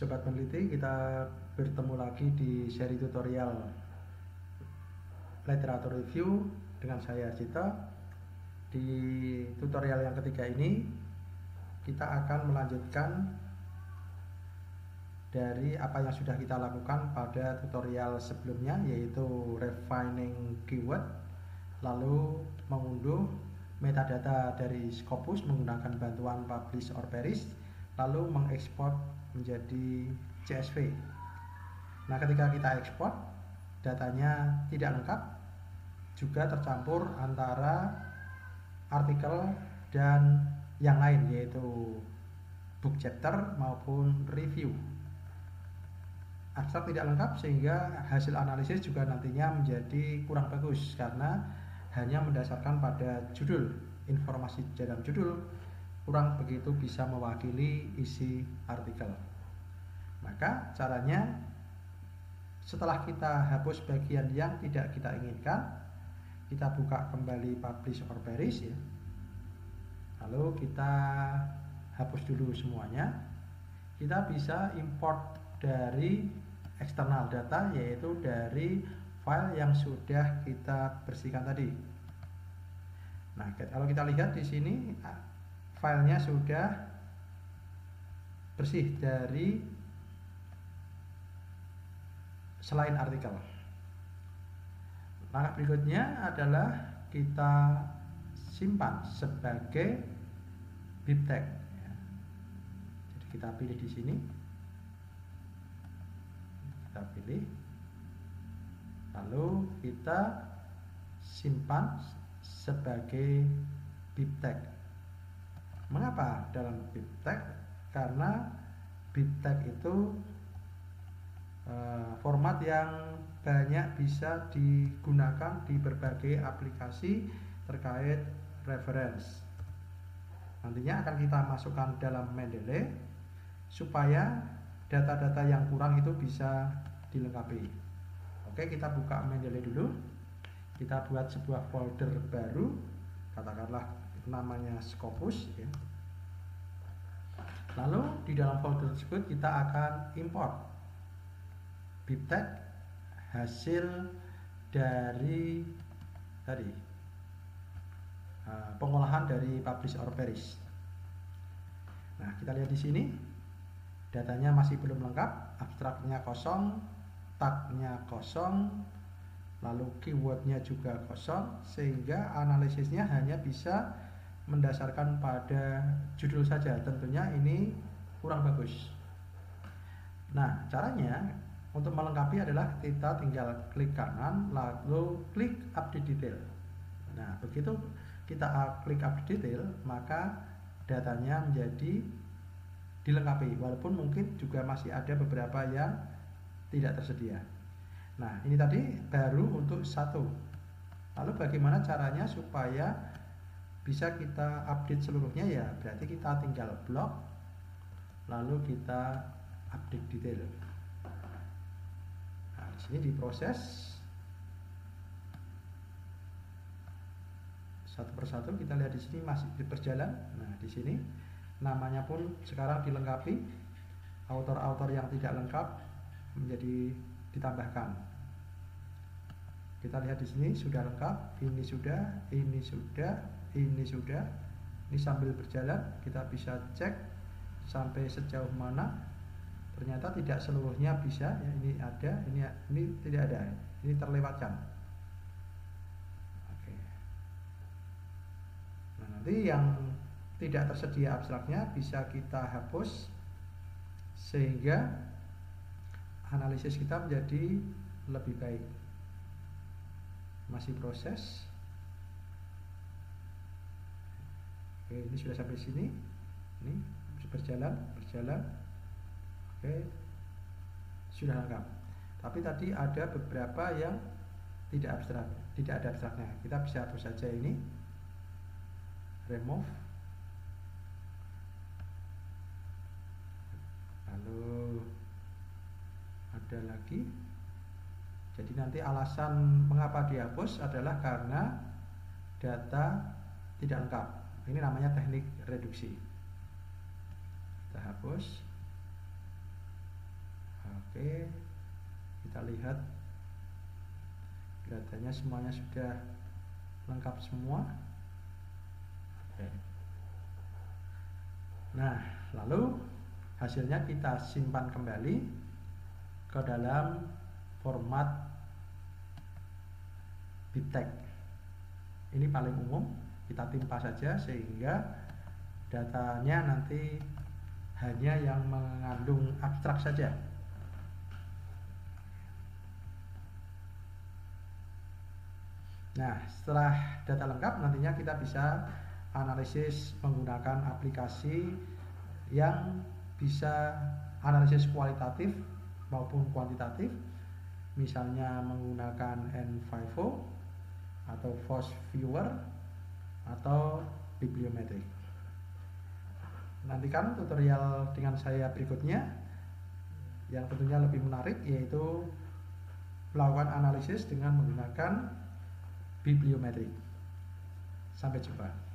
Sobat peneliti, kita bertemu lagi di seri tutorial literatur review dengan saya Cita. Di tutorial yang ketiga ini kita akan melanjutkan dari apa yang sudah kita lakukan pada tutorial sebelumnya, yaitu refining keyword, lalu mengunduh metadata dari Scopus menggunakan bantuan publish or perish, lalu mengekspor menjadi CSV. Nah, ketika kita ekspor, datanya tidak lengkap, juga tercampur antara artikel dan yang lain, yaitu book chapter maupun review. Abstrak tidak lengkap sehingga hasil analisis juga nantinya menjadi kurang bagus karena hanya mendasarkan pada judul. Informasi dalam judul kurang begitu bisa mewakili isi artikel. Maka caranya, setelah kita hapus bagian yang tidak kita inginkan, kita buka kembali publish or perish ya. Lalu kita hapus dulu semuanya. Kita bisa import dari external data, yaitu dari file yang sudah kita bersihkan tadi. Nah, kalau kita lihat di sini filenya sudah bersih dari selain artikel. Langkah berikutnya adalah kita simpan sebagai bibtag. Jadi kita pilih di sini, kita pilih, lalu kita simpan sebagai bibtag. Mengapa dalam bibtag? Karena bibtag itu format yang banyak bisa digunakan di berbagai aplikasi terkait reference. Nantinya akan kita masukkan dalam Mendeley supaya data-data yang kurang itu bisa dilengkapi. Oke, kita buka Mendeley dulu. Kita buat sebuah folder baru, katakanlah namanya Scopus ya. Lalu di dalam folder tersebut kita akan import bibtag hasil dari tadi pengolahan dari publish or perish. Nah, kita lihat di sini datanya masih belum lengkap, abstraknya kosong, tagnya kosong, lalu keywordnya juga kosong, sehingga analisisnya hanya bisa mendasarkan pada judul saja. Tentunya ini kurang bagus. Nah, caranya untuk melengkapi adalah kita tinggal klik kanan lalu klik update detail. Nah, begitu kita klik update detail, maka datanya menjadi dilengkapi, walaupun mungkin juga masih ada beberapa yang tidak tersedia. Nah, ini tadi baru untuk satu. Lalu bagaimana caranya supaya bisa kita update seluruhnya? Ya, berarti kita tinggal blok, lalu kita update detail. Nah, di sini diproses satu persatu. Kita lihat di sini masih berjalan. Nah, di sini namanya pun sekarang dilengkapi. Autor-autor yang tidak lengkap menjadi ditambahkan. Kita lihat di sini sudah lengkap, ini sudah, ini sudah, ini sudah. Ini sambil berjalan kita bisa cek sampai sejauh mana. Ternyata tidak seluruhnya bisa ya, ini ada, ini tidak ada, ini terlewatkan. Oke. Nah, nanti yang tidak tersedia abstraknya bisa kita hapus sehingga analisis kita menjadi lebih baik. Masih proses. Oke, ini sudah sampai sini. Ini berjalan. Oke, sudah lengkap. Tapi tadi ada beberapa yang tidak abstrak, tidak ada abstraknya. Kita bisa hapus saja ini. Remove. Lalu ada lagi. Jadi nanti alasan mengapa dihapus adalah karena data tidak lengkap. Ini namanya teknik reduksi. Kita hapus. Oke, kita lihat datanya semuanya sudah lengkap semua. Oke. Nah, lalu hasilnya kita simpan kembali ke dalam format BibTeX. Ini paling umum, kita timpa saja sehingga datanya nanti hanya yang mengandung abstrak saja. Nah, setelah data lengkap nantinya kita bisa analisis menggunakan aplikasi yang bisa analisis kualitatif maupun kuantitatif, misalnya menggunakan N5O atau Force Viewer atau Bibliometric. Nantikan tutorial dengan saya berikutnya yang tentunya lebih menarik, yaitu melakukan analisis dengan menggunakan Bibliometric. Sampai jumpa.